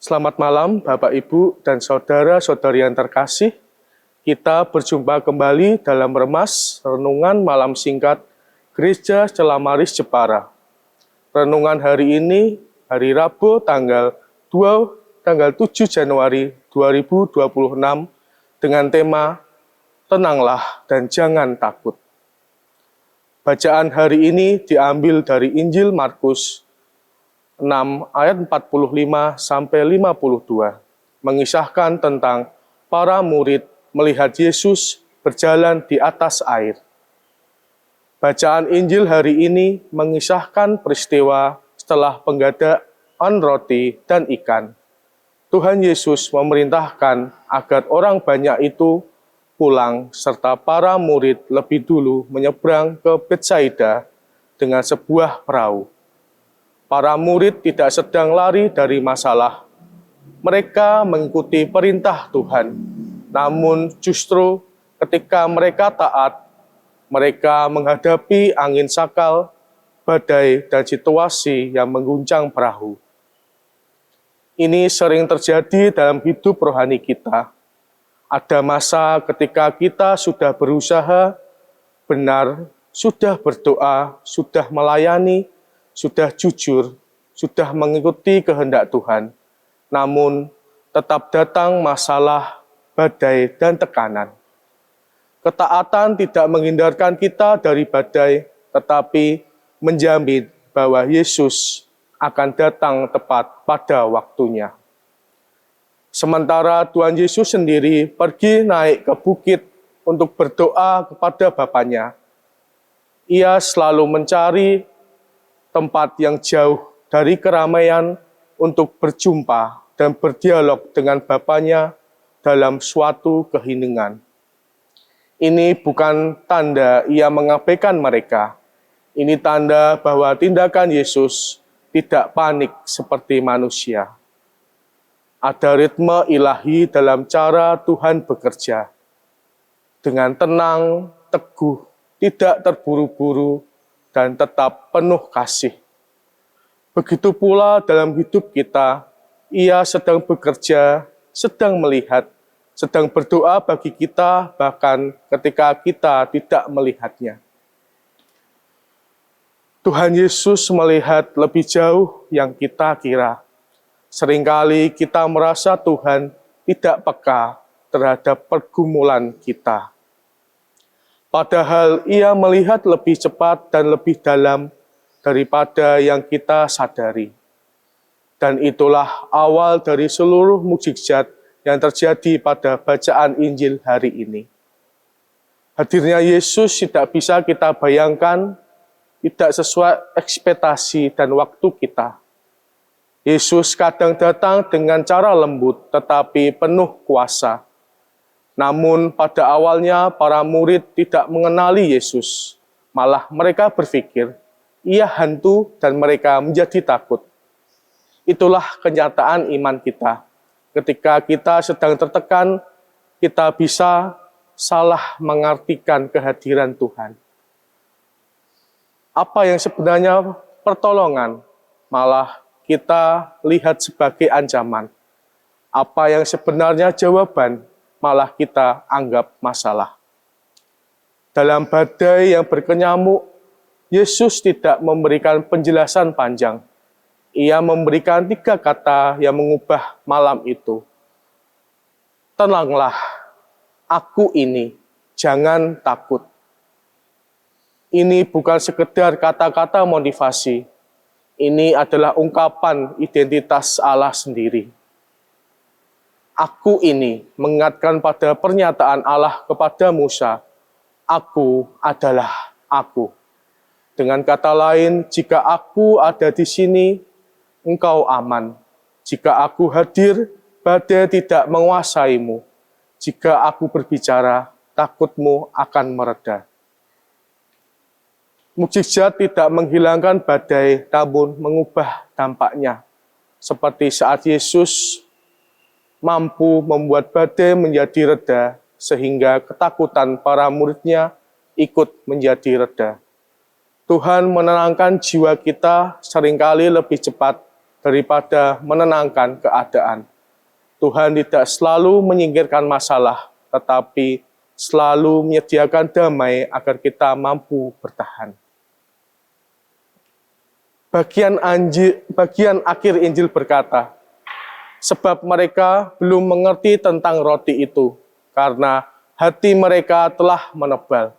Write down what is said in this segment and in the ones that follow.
Selamat malam Bapak, Ibu, dan saudara-saudari yang terkasih. Kita berjumpa kembali dalam Remas Renungan Malam Singkat Gereja Celamaris Jepara. Renungan hari ini, hari Rabu tanggal 7 Januari 2026 dengan tema Tenanglah dan Jangan Takut. Bacaan hari ini diambil dari Injil Markus 6 ayat 45 sampai 52, mengisahkan tentang para murid melihat Yesus berjalan di atas air. Bacaan Injil hari ini mengisahkan peristiwa setelah penggadaan roti dan ikan. Tuhan Yesus memerintahkan agar orang banyak itu pulang serta para murid lebih dulu menyeberang ke Betsaida dengan sebuah perahu. Para murid tidak sedang lari dari masalah. Mereka mengikuti perintah Tuhan. Namun justru ketika mereka taat, mereka menghadapi angin sakal, badai, dan situasi yang mengguncang perahu. Ini sering terjadi dalam hidup rohani kita. Ada masa ketika kita sudah berusaha benar, sudah berdoa, sudah melayani, sudah jujur, sudah mengikuti kehendak Tuhan, namun tetap datang masalah, badai, dan tekanan. Ketaatan tidak menghindarkan kita dari badai, tetapi menjamin bahwa Yesus akan datang tepat pada waktunya. Sementara Tuhan Yesus sendiri pergi naik ke bukit untuk berdoa kepada Bapanya, Ia selalu mencari tempat yang jauh dari keramaian untuk berjumpa dan berdialog dengan Bapanya dalam suatu keheningan. Ini bukan tanda Ia mengabaikan mereka. Ini tanda bahwa tindakan Yesus tidak panik seperti manusia. Ada ritme ilahi dalam cara Tuhan bekerja. Dengan tenang, teguh, tidak terburu-buru, dan tetap penuh kasih. Begitu pula dalam hidup kita, Ia sedang bekerja, sedang melihat, sedang berdoa bagi kita, bahkan ketika kita tidak melihatnya. Tuhan Yesus melihat lebih jauh yang kita kira. Seringkali kita merasa Tuhan tidak peka terhadap pergumulan kita. Padahal Ia melihat lebih cepat dan lebih dalam daripada yang kita sadari. Dan itulah awal dari seluruh mukjizat yang terjadi pada bacaan Injil hari ini. Hadirnya Yesus tidak bisa kita bayangkan, tidak sesuai ekspektasi dan waktu kita. Yesus kadang datang dengan cara lembut tetapi penuh kuasa. Namun pada awalnya para murid tidak mengenali Yesus. Malah mereka berpikir, Ia hantu dan mereka menjadi takut. Itulah kenyataan iman kita. Ketika kita sedang tertekan, kita bisa salah mengartikan kehadiran Tuhan. Apa yang sebenarnya pertolongan, malah kita lihat sebagai ancaman. Apa yang sebenarnya jawaban, malah kita anggap masalah. Dalam badai yang berkenyamuk, Yesus tidak memberikan penjelasan panjang. Ia memberikan 3 kata yang mengubah malam itu. Tenanglah, aku ini, jangan takut. Ini bukan sekedar kata-kata motivasi. Ini adalah ungkapan identitas Allah sendiri. Aku ini mengingatkan pada pernyataan Allah kepada Musa, aku adalah aku. Dengan kata lain, jika aku ada di sini, engkau aman. Jika aku hadir, badai tidak menguasaimu. Jika aku berbicara, takutmu akan mereda. Mukjizat tidak menghilangkan badai, namun mengubah dampaknya. Seperti saat Yesus mampu membuat badai menjadi reda, sehingga ketakutan para muridnya ikut menjadi reda. Tuhan menenangkan jiwa kita seringkali lebih cepat daripada menenangkan keadaan. Tuhan tidak selalu menyingkirkan masalah, tetapi selalu menyediakan damai agar kita mampu bertahan. Bagian akhir Injil berkata, sebab mereka belum mengerti tentang roti itu, karena hati mereka telah menebal.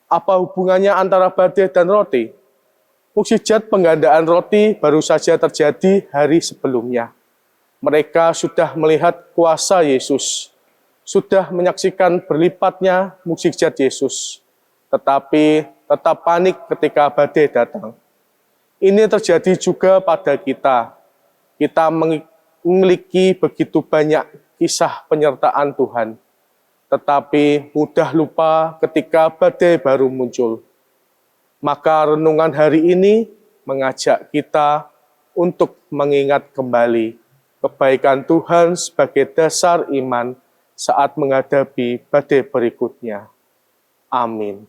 Apa hubungannya antara badai dan roti? Mukjizat penggandaan roti baru saja terjadi hari sebelumnya. Mereka sudah melihat kuasa Yesus, sudah menyaksikan berlipatnya mukjizat Yesus, tetapi tetap panik ketika badai datang. Ini terjadi juga pada kita. Kita memiliki begitu banyak kisah penyertaan Tuhan, tetapi mudah lupa ketika badai baru muncul. Maka renungan hari ini mengajak kita untuk mengingat kembali kebaikan Tuhan sebagai dasar iman saat menghadapi badai berikutnya. Amin.